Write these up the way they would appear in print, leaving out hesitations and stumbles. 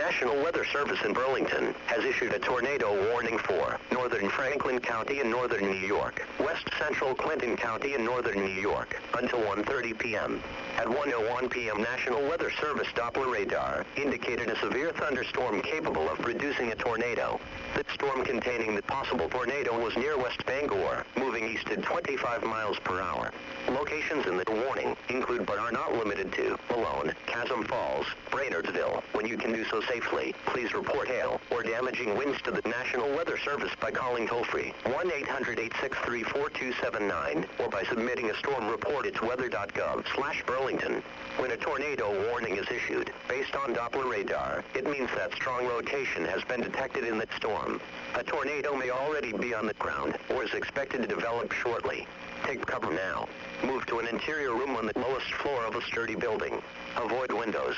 National Weather Service in Burlington has issued a tornado warning for northern Franklin County in northern New York, west central Clinton County in northern New York, until 1:30 p.m. At 1:01 p.m. National Weather Service Doppler radar indicated a severe thunderstorm capable of producing a tornado. The storm containing the possible tornado was near West Bangor, moving east at 25 miles per hour. Locations in the warning include but are not limited to Malone, Chasm Falls, Brainerdville. When you can do so safely, please report hail or damaging winds to the National Weather Service by calling toll-free 1-800-863-4279 or by submitting a storm report at weather.gov/Burlington. When a tornado warning is issued, based on Doppler radar, it means that strong rotation has been detected in that storm. A tornado may already be on the ground or is expected to develop shortly. Take cover now. Move to an interior room on the lowest floor of a sturdy building. Avoid windows.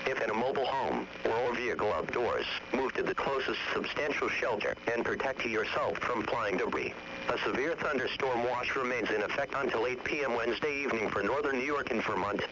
If in a mobile home or vehicle outdoors, move to the closest substantial shelter and protect yourself from flying debris. A severe thunderstorm watch remains in effect until 8 p.m. Wednesday evening for northern New York and Vermont.